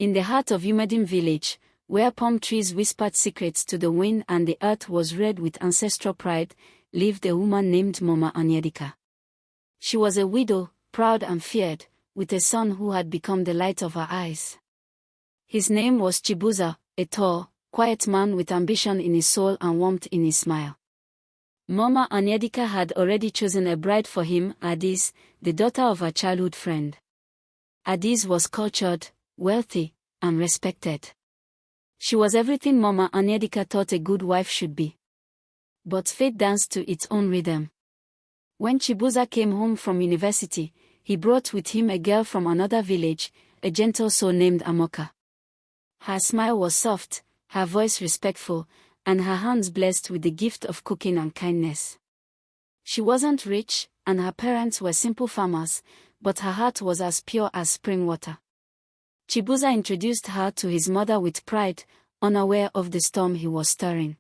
In the heart of Umedim village, where palm trees whispered secrets to the wind and the earth was red with ancestral pride, lived a woman named Mama Onyedika. She was a widow, proud and feared, with a son who had become the light of her eyes. His name was Chibuza, a tall, quiet man with ambition in his soul and warmth in his smile. Mama Onyedika had already chosen a bride for him, Adis, the daughter of her childhood friend. Adis was cultured, wealthy, and respected. She was everything Mama Onyedika thought a good wife should be. But fate danced to its own rhythm. When Chibuza came home from university, he brought with him a girl from another village, a gentle soul named Amoka. Her smile was soft, her voice respectful, and her hands blessed with the gift of cooking and kindness. She wasn't rich, and her parents were simple farmers, but her heart was as pure as spring water. Chibuza introduced her to his mother with pride, unaware of the storm he was stirring.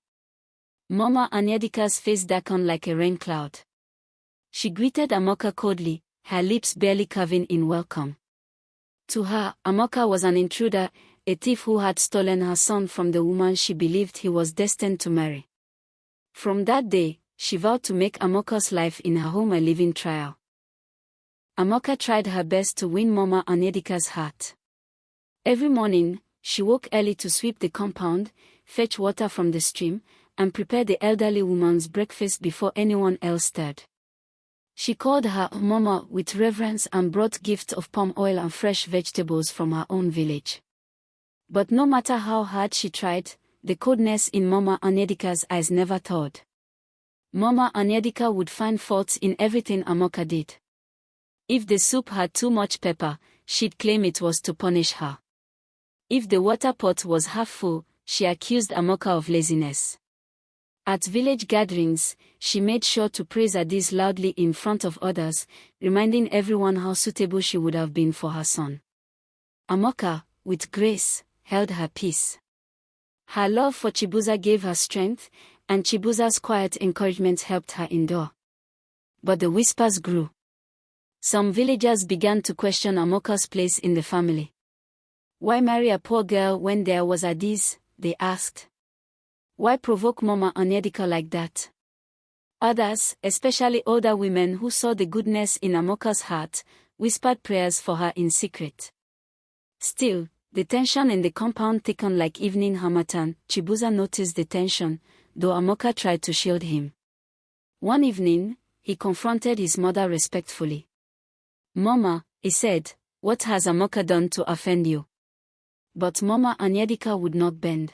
Mama Onyedika's face darkened like a rain cloud. She greeted Amoka coldly, her lips barely curving in welcome. To her, Amoka was an intruder, a thief who had stolen her son from the woman she believed he was destined to marry. From that day, she vowed to make Amoka's life in her home a living trial. Amoka tried her best to win Mama Onyedika's heart. Every morning, she woke early to sweep the compound, fetch water from the stream, and prepare the elderly woman's breakfast before anyone else stirred. She called her Mama with reverence and brought gifts of palm oil and fresh vegetables from her own village. But no matter how hard she tried, the coldness in Mama Onyedika's eyes never thawed. Mama Onyedika would find faults in everything Amoka did. If the soup had too much pepper, she'd claim it was to punish her. If the water pot was half full, she accused Amoka of laziness. At village gatherings, she made sure to praise Adis loudly in front of others, reminding everyone how suitable she would have been for her son. Amoka, with grace, held her peace. Her love for Chibuza gave her strength, and Chibuza's quiet encouragement helped her endure. But the whispers grew. Some villagers began to question Amoka's place in the family. Why marry a poor girl when there was Adis? They asked. Why provoke Mama Onyedika like that? Others, especially older women who saw the goodness in Amoka's heart, whispered prayers for her in secret. Still, the tension in the compound thickened like evening harmattan. Chibuza noticed the tension, though Amoka tried to shield him. One evening, he confronted his mother respectfully. Mama, he said, what has Amoka done to offend you? But Mama Onyedika would not bend.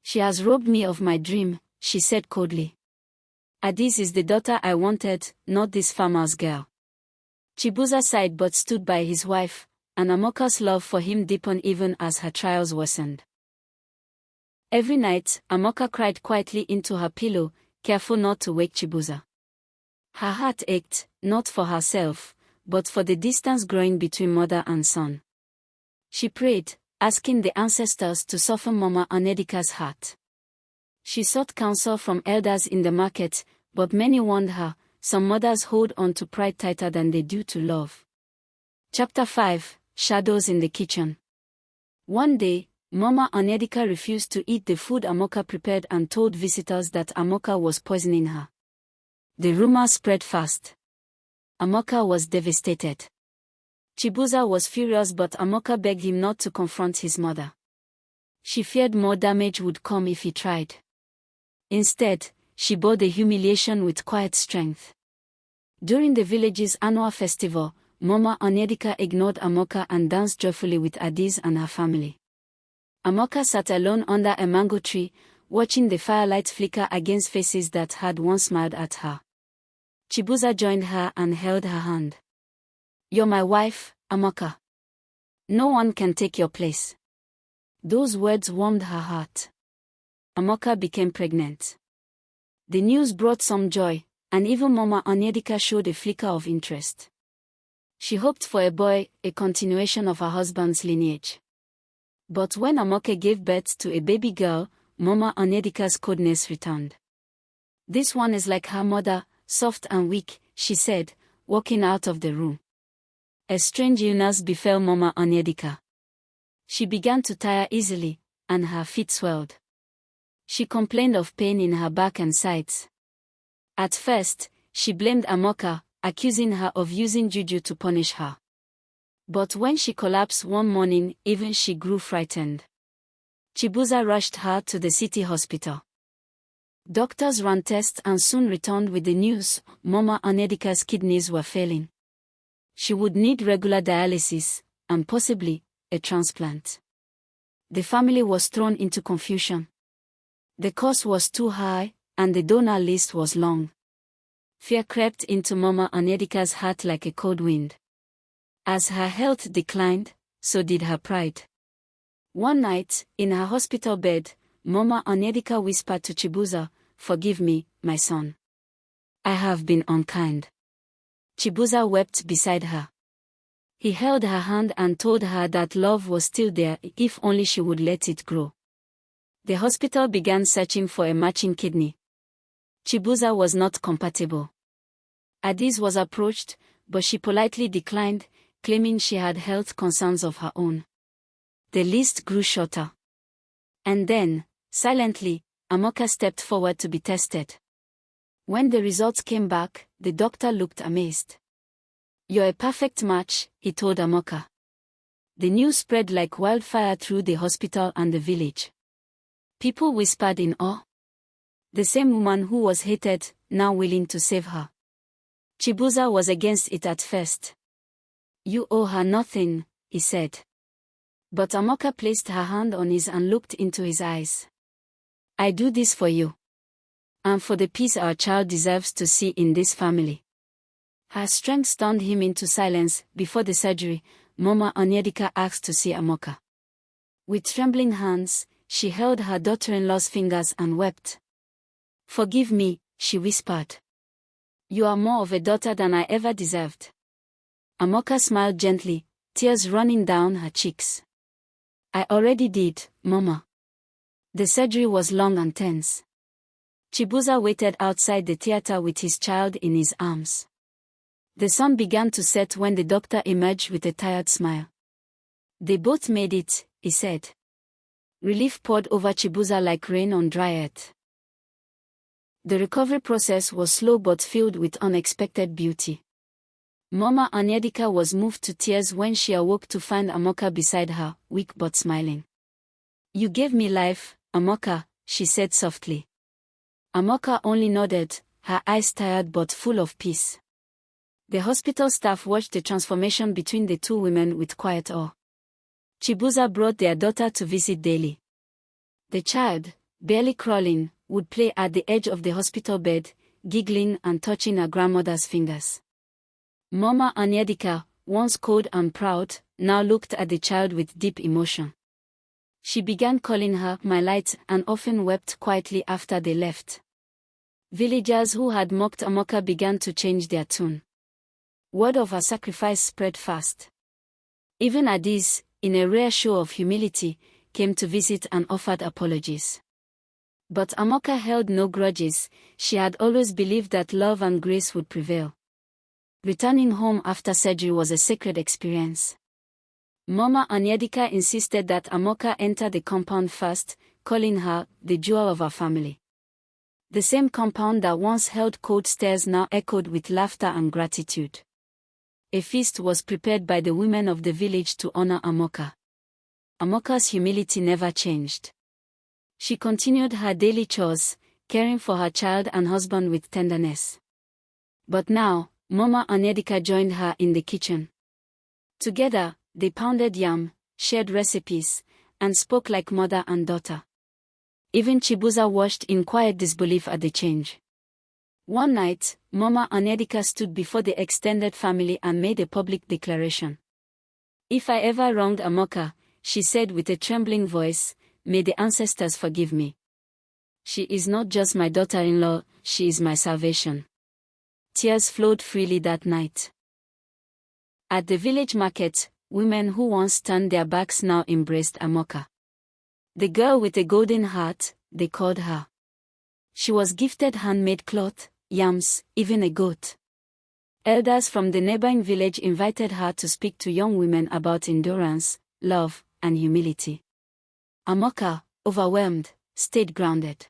She has robbed me of my dream, she said coldly. Adis is the daughter I wanted, not this farmer's girl. Chibuza sighed but stood by his wife, and Amoka's love for him deepened even as her trials worsened. Every night, Amoka cried quietly into her pillow, careful not to wake Chibuza. Her heart ached, not for herself, but for the distance growing between mother and son. She prayed, asking the ancestors to soften Mama Onyedika's heart. She sought counsel from elders in the market, but many warned her, some mothers hold on to pride tighter than they do to love. Chapter 5, Shadows in the Kitchen. One day, Mama Onyedika refused to eat the food Amoka prepared and told visitors that Amoka was poisoning her. The rumor spread fast. Amoka was devastated. Chibuza was furious but Amoka begged him not to confront his mother. She feared more damage would come if he tried. Instead, she bore the humiliation with quiet strength. During the village's annual festival, Mama Onyedika ignored Amoka and danced joyfully with Adis and her family. Amoka sat alone under a mango tree, watching the firelight flicker against faces that had once smiled at her. Chibuza joined her and held her hand. You're my wife, Amoka. No one can take your place. Those words warmed her heart. Amoka became pregnant. The news brought some joy, and even Mama Onyedika showed a flicker of interest. She hoped for a boy, a continuation of her husband's lineage. But when Amoka gave birth to a baby girl, Mama Onyedika's coldness returned. This one is like her mother, soft and weak, she said, walking out of the room. A strange illness befell Mama Onyedika. She began to tire easily, and her feet swelled. She complained of pain in her back and sides. At first, she blamed Amoka, accusing her of using juju to punish her. But when she collapsed one morning, even she grew frightened. Chibuza rushed her to the city hospital. Doctors ran tests and soon returned with the news: Mama Onyedika's kidneys were failing. She would need regular dialysis, and possibly a transplant. The family was thrown into confusion. The cost was too high, and the donor list was long. Fear crept into Mama Onyedika's heart like a cold wind. As her health declined, so did her pride. One night, in her hospital bed, Mama Onyedika whispered to Chibuza, "Forgive me, my son. I have been unkind." Chibuza wept beside her. He held her hand and told her that love was still there if only she would let it grow. The hospital began searching for a matching kidney. Chibuza was not compatible. Adiz was approached, but she politely declined, claiming she had health concerns of her own. The list grew shorter. And then, silently, Amoka stepped forward to be tested. When the results came back, the doctor looked amazed. "You're a perfect match," he told Amoka. The news spread like wildfire through the hospital and the village. People whispered in awe. The same woman who was hated, now willing to save her. Chibuza was against it at first. "You owe her nothing," he said. But Amoka placed her hand on his and looked into his eyes. "I do this for you. And for the peace our child deserves to see in this family." Her strength stunned him into silence. Before the surgery, Mama Onyedika asked to see Amoka. With trembling hands, she held her daughter-in-law's fingers and wept. "Forgive me," she whispered. "You are more of a daughter than I ever deserved." Amoka smiled gently, tears running down her cheeks. "I already did, Mama." The surgery was long and tense. Chibuza waited outside the theater with his child in his arms. The sun began to set when the doctor emerged with a tired smile. "They both made it," he said. Relief poured over Chibuza like rain on dry earth. The recovery process was slow but filled with unexpected beauty. Mama Onyedika was moved to tears when she awoke to find Amoka beside her, weak but smiling. "You gave me life, Amoka," she said softly. Amoka only nodded, her eyes tired but full of peace. The hospital staff watched the transformation between the two women with quiet awe. Chibuza brought their daughter to visit daily. The child, barely crawling, would play at the edge of the hospital bed, giggling and touching her grandmother's fingers. Mama Onyedika, once cold and proud, now looked at the child with deep emotion. She began calling her "my light" and often wept quietly after they left. Villagers who had mocked Amoka began to change their tune. Word of her sacrifice spread fast. Even Adiz, in a rare show of humility, came to visit and offered apologies. But Amoka held no grudges. She had always believed that love and grace would prevail. Returning home after surgery was a sacred experience. Mama Onyedika insisted that Amoka enter the compound first, calling her the jewel of our family. The same compound that once held cold stares now echoed with laughter and gratitude. A feast was prepared by the women of the village to honor Amoka. Amoka's humility never changed. She continued her daily chores, caring for her child and husband with tenderness. But now, Mama Onyedika joined her in the kitchen. Together, they pounded yam, shared recipes, and spoke like mother and daughter. Even Chibuza watched in quiet disbelief at the change. One night, Mama Onyedika stood before the extended family and made a public declaration. "If I ever wronged Amoka," she said with a trembling voice, "may the ancestors forgive me. She is not just my daughter-in-law, she is my salvation." Tears flowed freely that night. At the village market, women who once turned their backs now embraced Amoka. "The girl with a golden heart," they called her. She was gifted handmade cloth, yams, even a goat. Elders from the neighboring village invited her to speak to young women about endurance, love, and humility. Amoka, overwhelmed, stayed grounded.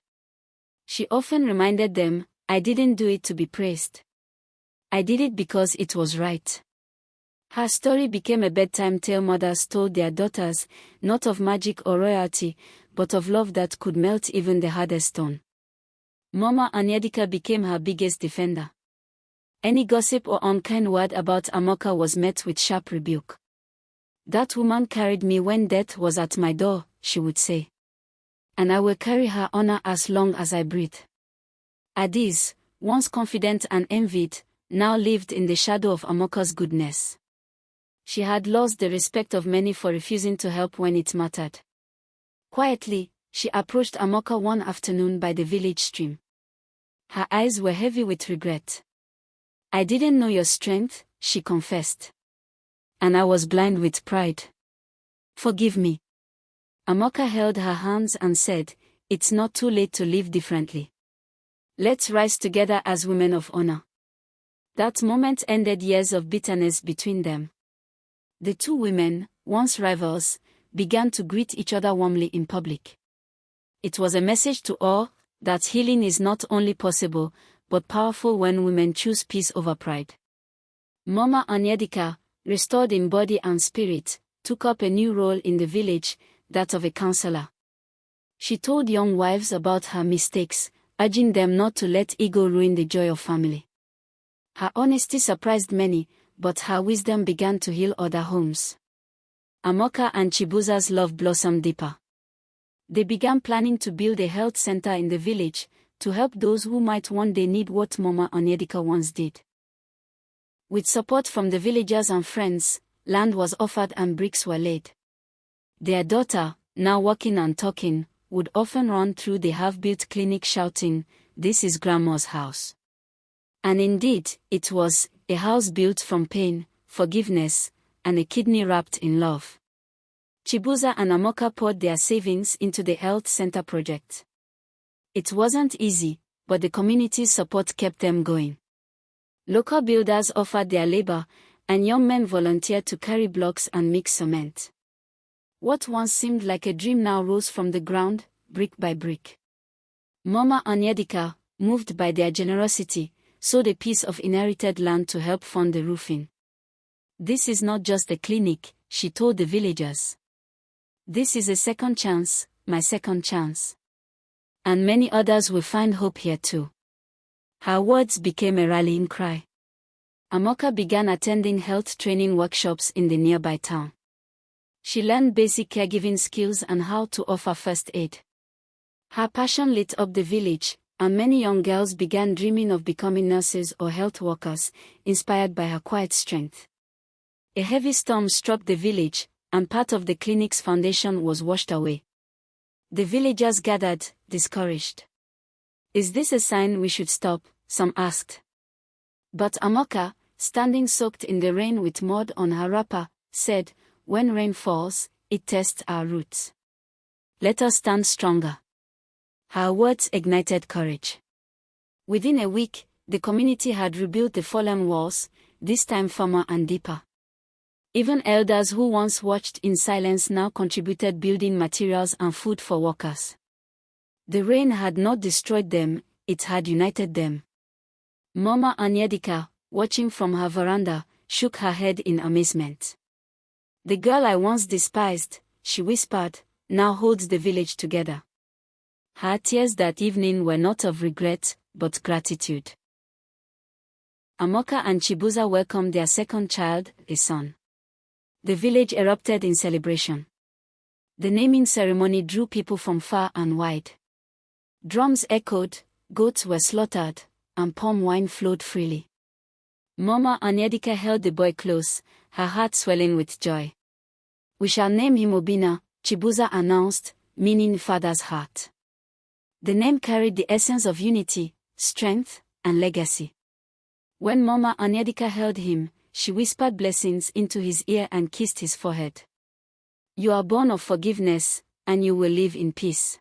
She often reminded them, "I didn't do it to be praised. I did it because it was right." Her story became a bedtime tale mothers told their daughters, not of magic or royalty, but of love that could melt even the hardest stone. Mama Anyedika became her biggest defender. Any gossip or unkind word about Amoka was met with sharp rebuke. "That woman carried me when death was at my door," she would say. "And I will carry her honor as long as I breathe." Adis, once confident and envied, now lived in the shadow of Amoka's goodness. She had lost the respect of many for refusing to help when it mattered. Quietly, she approached Amoka one afternoon by the village stream. Her eyes were heavy with regret. "I didn't know your strength," she confessed. "And I was blind with pride. Forgive me." Amoka held her hands and said, "It's not too late to live differently. Let's rise together as women of honor." That moment ended years of bitterness between them. The two women, once rivals, began to greet each other warmly in public. It was a message to all that healing is not only possible, but powerful when women choose peace over pride. Mama Anyedika, restored in body and spirit, took up a new role in the village, that of a counselor. She told young wives about her mistakes, urging them not to let ego ruin the joy of family. Her honesty surprised many, but her wisdom began to heal other homes. Amoka and Chibuza's love blossomed deeper. They began planning to build a health center in the village, to help those who might one day need what Mama Anyedika once did. With support from the villagers and friends, land was offered and bricks were laid. Their daughter, now walking and talking, would often run through the half-built clinic shouting, "This is Grandma's house." And indeed, it was a house built from pain, forgiveness, and a kidney wrapped in love. Chibuza and Amoka poured their savings into the health center project. It wasn't easy, but the community's support kept them going. Local builders offered their labor, and young men volunteered to carry blocks and mix cement. What once seemed like a dream now rose from the ground, brick by brick. Mama Anyedika, moved by their generosity, sold a piece of inherited land to help fund the roofing. "This is not just a clinic," she told the villagers. "This is a second chance, my second chance. And many others will find hope here too." Her words became a rallying cry. Amoka began attending health training workshops in the nearby town. She learned basic caregiving skills and how to offer first aid. Her passion lit up the village, and many young girls began dreaming of becoming nurses or health workers, inspired by her quiet strength. A heavy storm struck the village, and part of the clinic's foundation was washed away. The villagers gathered, discouraged. "Is this a sign we should stop?" some asked. But Amoka, standing soaked in the rain with mud on her wrapper, said, "When rain falls, it tests our roots. Let us stand stronger." Her words ignited courage. Within a week, the community had rebuilt the fallen walls, this time firmer and deeper. Even elders who once watched in silence now contributed building materials and food for workers. The rain had not destroyed them, it had united them. Mama Anyedika, watching from her veranda, shook her head in amazement. "The girl I once despised," she whispered, "now holds the village together." Her tears that evening were not of regret, but gratitude. Amoka and Chibuza welcomed their second child, a son. The village erupted in celebration. The naming ceremony drew people from far and wide. Drums echoed, goats were slaughtered, and palm wine flowed freely. Mama Anyedika held the boy close, her heart swelling with joy. "We shall name him Obina," Chibuza announced, meaning father's heart. The name carried the essence of unity, strength, and legacy. When Mama Anyedika held him, she whispered blessings into his ear and kissed his forehead. "You are born of forgiveness, and you will live in peace."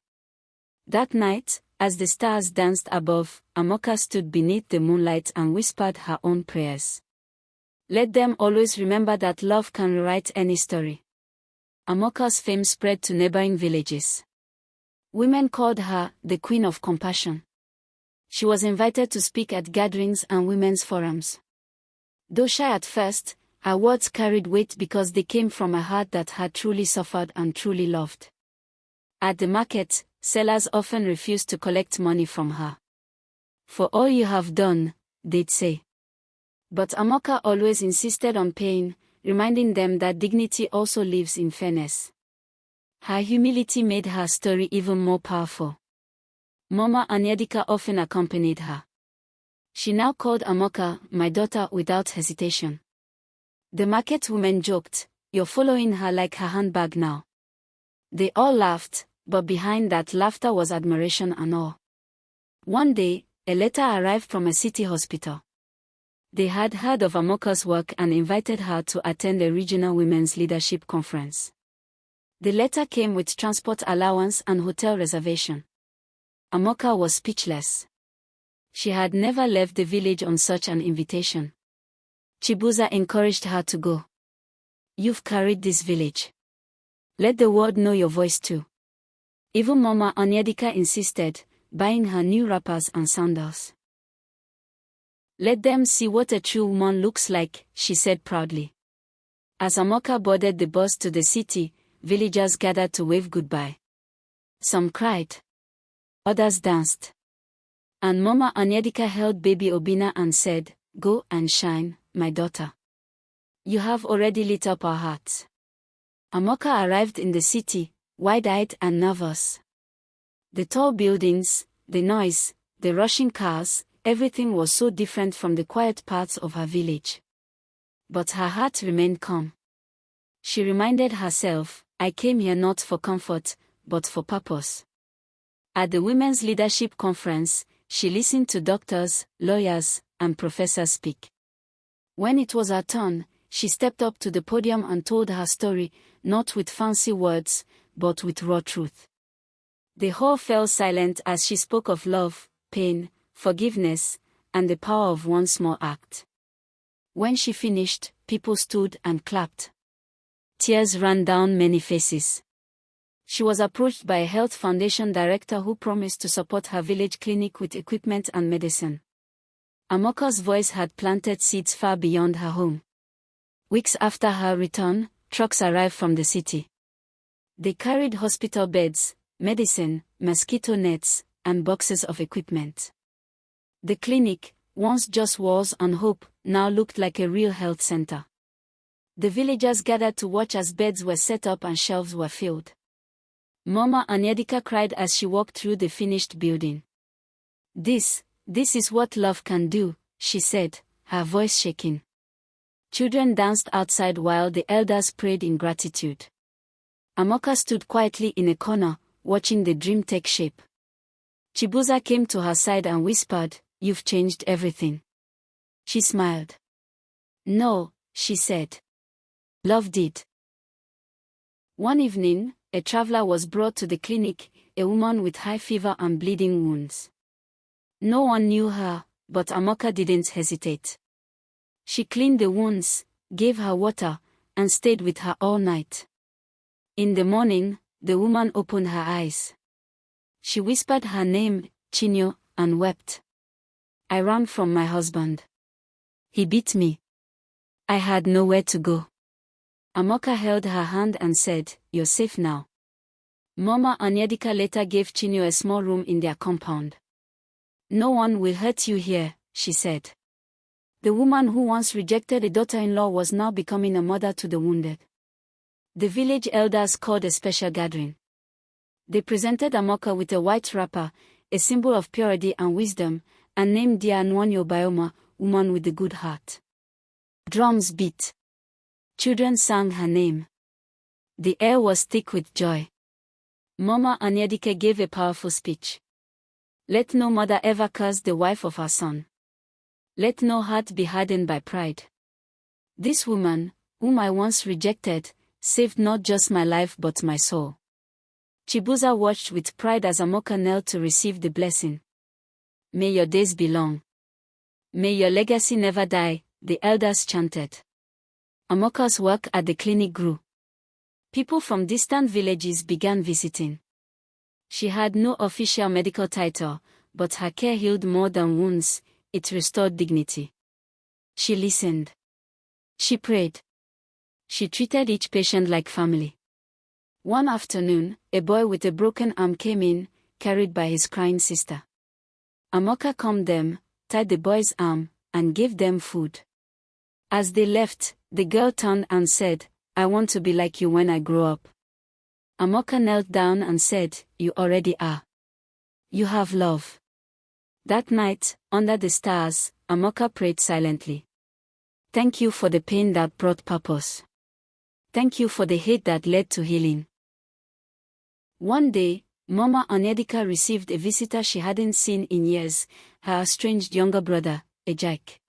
That night, as the stars danced above, Amoka stood beneath the moonlight and whispered her own prayers. "Let them always remember that love can rewrite any story." Amoka's fame spread to neighboring villages. Women called her the Queen of Compassion. She was invited to speak at gatherings and women's forums. Though shy at first, her words carried weight because they came from a heart that had truly suffered and truly loved. At the market, sellers often refused to collect money from her. "For all you have done," they'd say. But Amoka always insisted on paying, reminding them that dignity also lives in fairness. Her humility made her story even more powerful. Mama Anyadika often accompanied her. She now called Amoka "my daughter" without hesitation. The market women joked, "You're following her like her handbag now." They all laughed, but behind that laughter was admiration and awe. One day, a letter arrived from a city hospital. They had heard of Amoka's work and invited her to attend a regional women's leadership conference. The letter came with transport allowance and hotel reservation. Amoka was speechless. She had never left the village on such an invitation. Chibuza encouraged her to go. "You've carried this village. Let the world know your voice too." Even Mama Anyadika insisted, buying her new wrappers and sandals. "Let them see what a true woman looks like," she said proudly. As Amoka boarded the bus to the city, villagers gathered to wave goodbye. Some cried. Others danced. And Mama Anyadika held baby Obina and said, "Go and shine, my daughter. You have already lit up our hearts." Amoka arrived in the city, wide-eyed and nervous. The tall buildings, the noise, the rushing cars, everything was so different from the quiet parts of her village. But her heart remained calm. She reminded herself, "I came here not for comfort, but for purpose." At the Women's Leadership Conference, she listened to doctors, lawyers, and professors speak. When it was her turn, she stepped up to the podium and told her story, not with fancy words, but with raw truth. The whole fell silent as she spoke of love, pain, forgiveness, and the power of one small act. When she finished, people stood and clapped. Tears ran down many faces. She was approached by a health foundation director who promised to support her village clinic with equipment and medicine. Amoka's voice had planted seeds far beyond her home. Weeks after her return, trucks arrived from the city. They carried hospital beds, medicine, mosquito nets, and boxes of equipment. The clinic, once just walls and hope, now looked like a real health center. The villagers gathered to watch as beds were set up and shelves were filled. Mama Anyadika cried as she walked through the finished building. This is what love can do," she said, her voice shaking. Children danced outside while the elders prayed in gratitude. Amoka stood quietly in a corner, watching the dream take shape. Chibuza came to her side and whispered, "You've changed everything." She smiled. "No," she said. "Love did." One evening, a traveler was brought to the clinic, a woman with high fever and bleeding wounds. No one knew her, but Amoka didn't hesitate. She cleaned the wounds, gave her water, and stayed with her all night. In the morning, the woman opened her eyes. She whispered her name, Chinyo, and wept. "I ran from my husband. He beat me. I had nowhere to go." Amoka held her hand and said, "You're safe now." Mama Anyadika later gave Chinyo a small room in their compound. "No one will hurt you here," she said. The woman who once rejected a daughter-in-law was now becoming a mother to the wounded. The village elders called a special gathering. They presented Amoka with a white wrapper, a symbol of purity and wisdom, and named Dia Nwanyo Bioma, woman with the good heart. Drums beat. Children sang her name. The air was thick with joy. Mama Anyadika gave a powerful speech. "Let no mother ever curse the wife of her son. Let no heart be hardened by pride. This woman, whom I once rejected, saved not just my life but my soul." Chibuza watched with pride as Amoka knelt to receive the blessing. "May your days be long. May your legacy never die," the elders chanted. Amoka's work at the clinic grew. People from distant villages began visiting. She had no official medical title, but her care healed more than wounds, it restored dignity. She listened. She prayed. She treated each patient like family. One afternoon, a boy with a broken arm came in, carried by his crying sister. Amoka calmed them, tied the boy's arm, and gave them food. As they left, the girl turned and said, "I want to be like you when I grow up." Amoka knelt down and said, "You already are. You have love." That night, under the stars, Amoka prayed silently. "Thank you for the pain that brought purpose. Thank you for the hate that led to healing." One day, Mama Onyedika received a visitor she hadn't seen in years, her estranged younger brother, Ejike.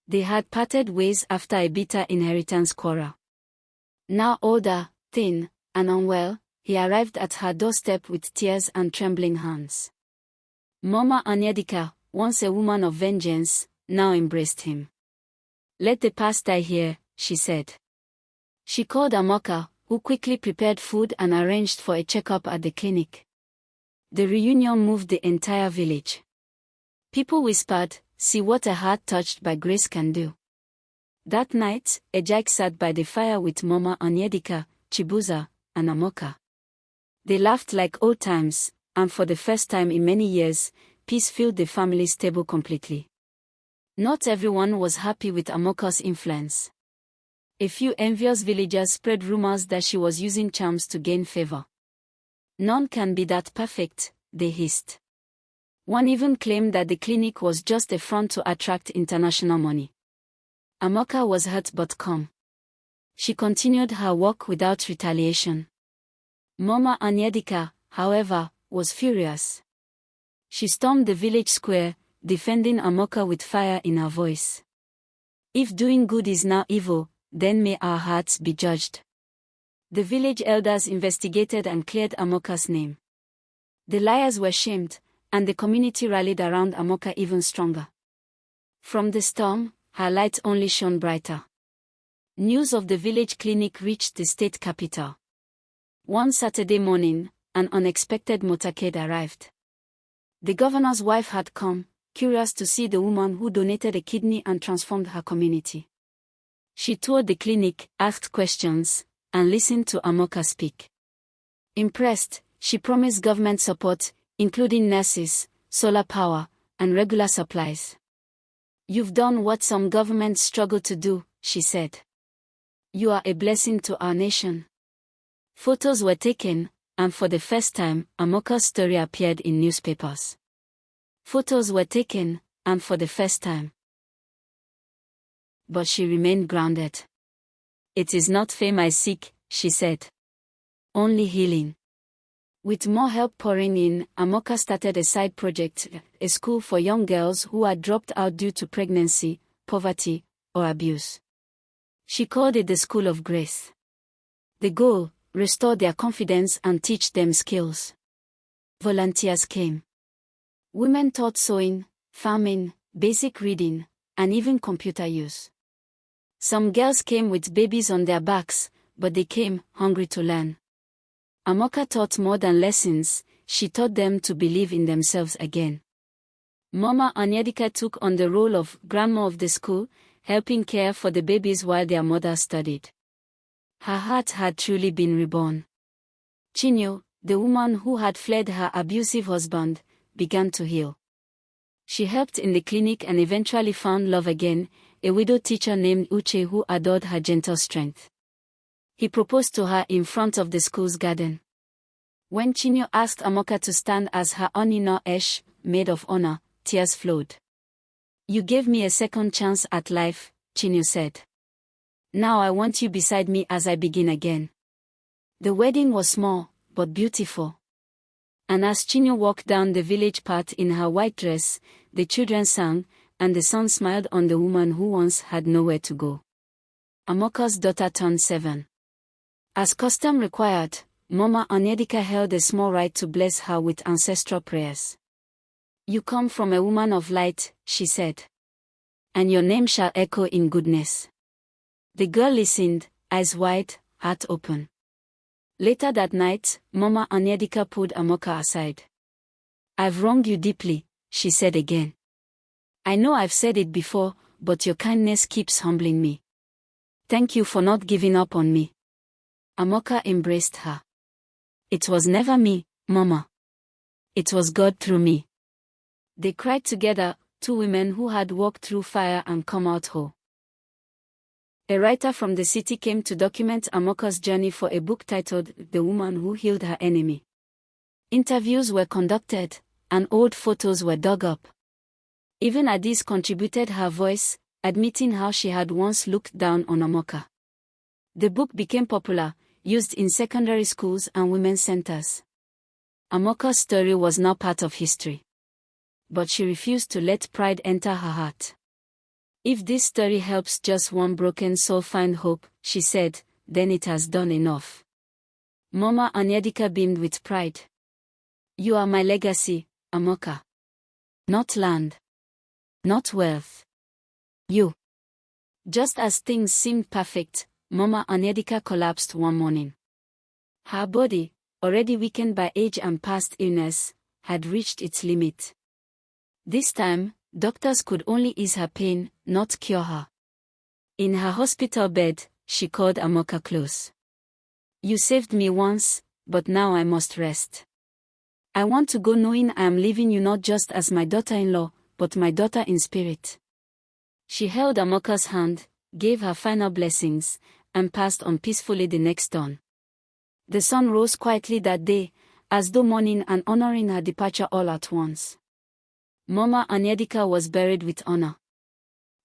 They had parted ways after a bitter inheritance quarrel. Now older, thin, and unwell, he arrived at her doorstep with tears and trembling hands. Mama Onyedika, once a woman of vengeance, now embraced him. "Let the past die here," she said. She called Amoka, who quickly prepared food and arranged for a checkup at the clinic. The reunion moved the entire village. People whispered, "See what a heart touched by grace can do." That night, Ejike sat by the fire with Mama Onyedika, Chibuza, and Amoka. They laughed like old times, and for the first time in many years, peace filled the family's table completely. Not everyone was happy with Amoka's influence. A few envious villagers spread rumors that she was using charms to gain favor. "None can be that perfect," they hissed. One even claimed that the clinic was just a front to attract international money. Amoka was hurt but calm. She continued her work without retaliation. Mama Onyedika, however, was furious. She stormed the village square, defending Amoka with fire in her voice. "If doing good is now evil, then may our hearts be judged." The village elders investigated and cleared Amoka's name. The liars were shamed, and the community rallied around Amoka even stronger. From the storm, her light only shone brighter. News of the village clinic reached the state capital. One Saturday morning, an unexpected motorcade arrived. The governor's wife had come, curious to see the woman who donated a kidney and transformed her community. She toured the clinic, asked questions, and listened to Amoka speak. Impressed, she promised government support, including nurses, solar power, and regular supplies. "You've done what some governments struggle to do," she said. "You are a blessing to our nation." Photos were taken, and for the first time, Amoka's story appeared in newspapers. Photos were taken, and for the first time. But she remained grounded. "It is not fame I seek," she said. "Only healing." With more help pouring in, Amoka started a side project, a school for young girls who had dropped out due to pregnancy, poverty, or abuse. She called it the School of Grace. The goal: restore their confidence and teach them skills. Volunteers came. Women taught sewing, farming, basic reading, and even computer use. Some girls came with babies on their backs, but they came hungry to learn. Amoka taught more than lessons, she taught them to believe in themselves again. Mama Onyedika took on the role of grandma of the school, helping care for the babies while their mother studied. Her heart had truly been reborn. Chinyo, the woman who had fled her abusive husband, began to heal. She helped in the clinic and eventually found love again, a widow teacher named Uche who adored her gentle strength. He proposed to her in front of the school's garden. When Chinyo asked Amoka to stand as her Onino Esh, maid of honor, tears flowed. "You gave me a second chance at life," Chinyo said. "Now I want you beside me as I begin again." The wedding was small, but beautiful. And as Chinyo walked down the village path in her white dress, the children sang, and the sun smiled on the woman who once had nowhere to go. Amoka's daughter turned 7. As custom required, Mama Onyedika held a small rite to bless her with ancestral prayers. "You come from a woman of light," she said. "And your name shall echo in goodness." The girl listened, eyes wide, heart open. Later that night, Mama Anyedika pulled Amoka aside. "I've wronged you deeply," she said again. "I know I've said it before, but your kindness keeps humbling me. Thank you for not giving up on me." Amoka embraced her. "It was never me, Mama. It was God through me." They cried together, two women who had walked through fire and come out whole. A writer from the city came to document Amoka's journey for a book titled The Woman Who Healed Her Enemy. Interviews were conducted, and old photos were dug up. Even Adis contributed her voice, admitting how she had once looked down on Amoka. The book became popular, used in secondary schools and women's centers. Amoka's story was now part of history. But she refused to let pride enter her heart. "If this story helps just one broken soul find hope," she said, "then it has done enough." Mama Anyedika beamed with pride. "You are my legacy, Amoka. Not land. Not wealth. You." Just as things seemed perfect, Mama Anyedika collapsed one morning. Her body, already weakened by age and past illness, had reached its limit. This time, doctors could only ease her pain, not cure her. In her hospital bed, she called Amoka close. "You saved me once, but now I must rest. I want to go knowing I am leaving you not just as my daughter-in-law, but my daughter in spirit." She held Amoka's hand, gave her final blessings, and passed on peacefully the next dawn. The sun rose quietly that day, as though mourning and honoring her departure all at once. Mama Anyedika was buried with honor.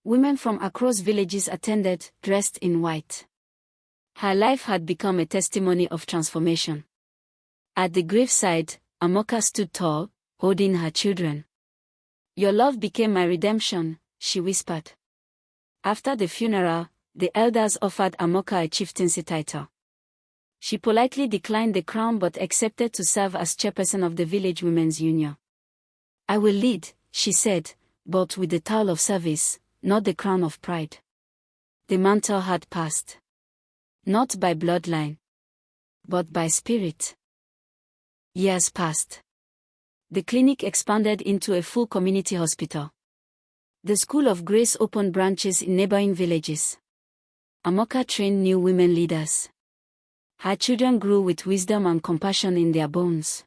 Women from across villages attended, dressed in white. Her life had become a testimony of transformation. At the graveside, Amoka stood tall, holding her children. "Your love became my redemption," she whispered. After the funeral, the elders offered Amoka a chieftaincy title. She politely declined the crown but accepted to serve as chairperson of the village women's union. "I will lead," she said, "but with the towel of service, not the crown of pride." The mantle had passed. Not by bloodline, but by spirit. Years passed. The clinic expanded into a full community hospital. The School of Grace opened branches in neighboring villages. Amoka trained new women leaders. Her children grew with wisdom and compassion in their bones.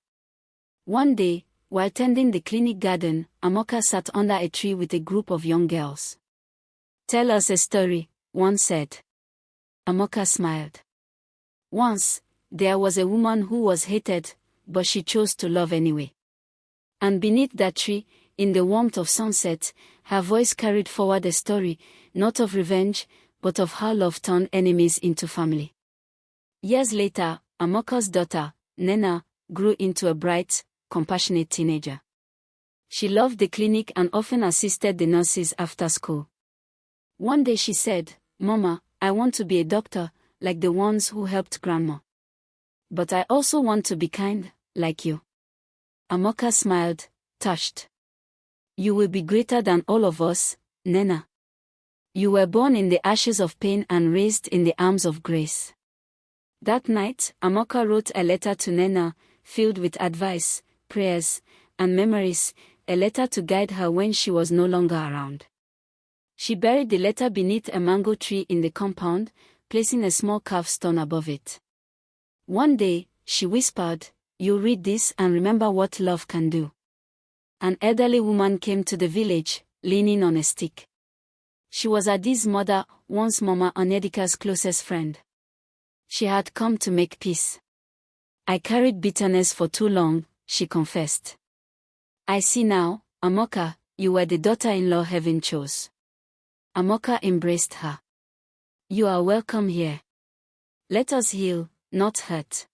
One day, while tending the clinic garden, Amoka sat under a tree with a group of young girls. "Tell us a story," one said. Amoka smiled. "Once, there was a woman who was hated, but she chose to love anyway. And beneath that tree, in the warmth of sunset, her voice carried forward a story, not of revenge, but of how love turned enemies into family." Years later, Amoka's daughter, Nena, grew into a bright, compassionate teenager. She loved the clinic and often assisted the nurses after school. One day she said, "Mama, I want to be a doctor, like the ones who helped Grandma. But I also want to be kind, like you." Amoka smiled, touched. "You will be greater than all of us, Nena. You were born in the ashes of pain and raised in the arms of grace." That night, Amoka wrote a letter to Nena, filled with advice, prayers, and memories, a letter to guide her when she was no longer around. She buried the letter beneath a mango tree in the compound, placing a small carved stone above it. One day, she whispered, "You'll read this and remember what love can do." An elderly woman came to the village, leaning on a stick. She was Adi's mother, once Mama Anyedika's closest friend. She had come to make peace. "I carried bitterness for too long," she confessed. "I see now, Amoka, you were the daughter-in-law heaven chose." Amoka embraced her. "You are welcome here. Let us heal, not hurt."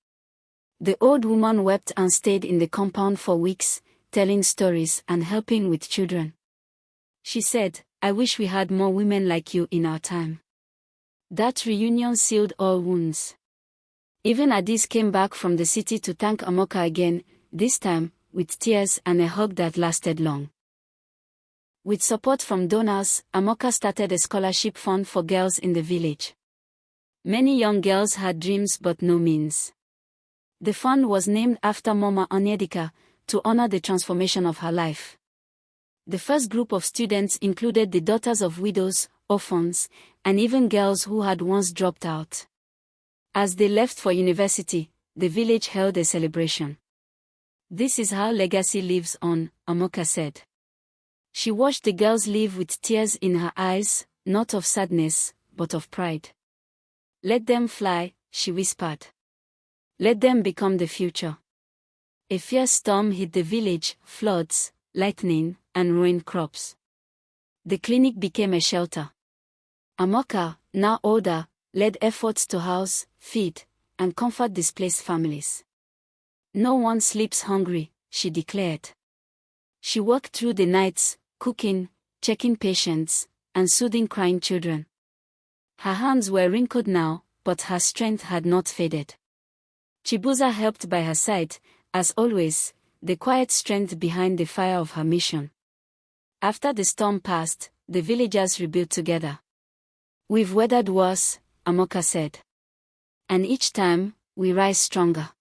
The old woman wept and stayed in the compound for weeks, telling stories and helping with children. She said, "I wish we had more women like you in our time." That reunion sealed all wounds. Even Adis came back from the city to thank Amoka again, this time, with tears and a hug that lasted long. With support from donors, Amoka started a scholarship fund for girls in the village. Many young girls had dreams but no means. The fund was named after Mama Onyedika, to honor the transformation of her life. The first group of students included the daughters of widows, orphans, and even girls who had once dropped out. As they left for university, the village held a celebration. "This is how legacy lives on," Amoka said. She watched the girls leave with tears in her eyes, not of sadness, but of pride. "Let them fly," she whispered. "Let them become the future." A fierce storm hit the village, floods, lightning, and ruined crops. The clinic became a shelter. Amoka, now older, led efforts to house, feed, and comfort displaced families. "No one sleeps hungry," she declared. She worked through the nights, cooking, checking patients, and soothing crying children. Her hands were wrinkled now, but her strength had not faded. Chibuza helped by her side, as always, the quiet strength behind the fire of her mission. After the storm passed, the villagers rebuilt together. "We've weathered worse," Amoka said. "And each time, we rise stronger."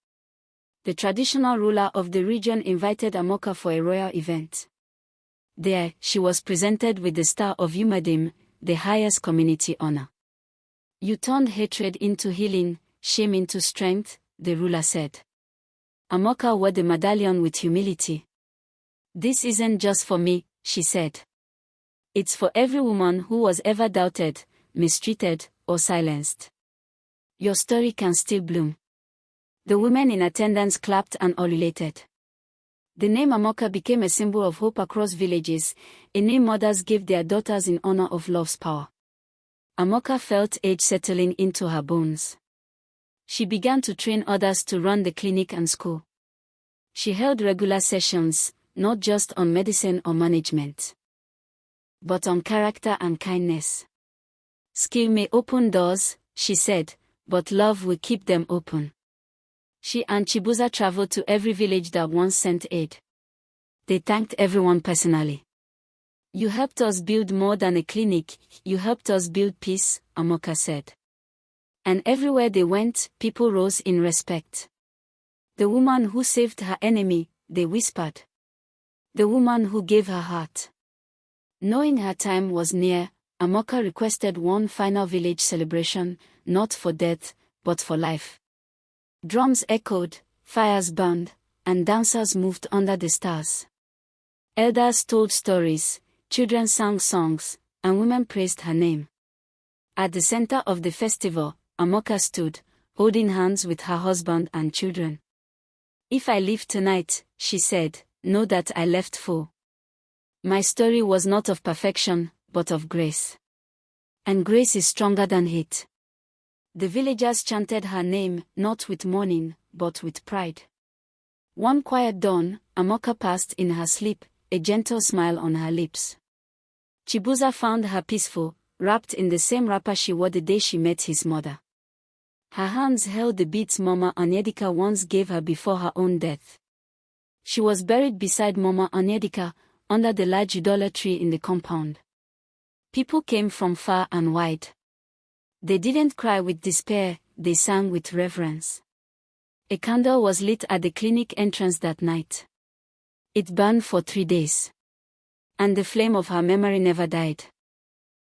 The traditional ruler of the region invited Amoka for a royal event. There, she was presented with the Star of Umadim, the highest community honor. "You turned hatred into healing, shame into strength," the ruler said. Amoka wore the medallion with humility. "This isn't just for me," she said. "It's for every woman who was ever doubted, mistreated, or silenced. Your story can still bloom." The women in attendance clapped and ululated. The name Amoka became a symbol of hope across villages, a name mothers gave their daughters in honor of love's power. Amoka felt age settling into her bones. She began to train others to run the clinic and school. She held regular sessions, not just on medicine or management, but on character and kindness. "Skill may open doors," she said, "but love will keep them open." She and Chibuza traveled to every village that once sent aid. They thanked everyone personally. "You helped us build more than a clinic, you helped us build peace," Amoka said. And everywhere they went, people rose in respect. "The woman who saved her enemy," they whispered. "The woman who gave her heart." Knowing her time was near, Amoka requested one final village celebration, not for death, but for life. Drums echoed, fires burned, and dancers moved under the stars. Elders told stories, children sang songs, and women praised her name. At the center of the festival, Amoka stood, holding hands with her husband and children. "If I leave tonight," she said, "know that I left full. My story was not of perfection, but of grace. And grace is stronger than hate." The villagers chanted her name, not with mourning, but with pride. One quiet dawn, Amoka passed in her sleep, a gentle smile on her lips. Chibuza found her peaceful, wrapped in the same wrapper she wore the day she met his mother. Her hands held the beads Mama Onyedika once gave her before her own death. She was buried beside Mama Onyedika, under the large udole tree in the compound. People came from far and wide. They didn't cry with despair, they sang with reverence. A candle was lit at the clinic entrance that night. It burned for 3 days. And the flame of her memory never died.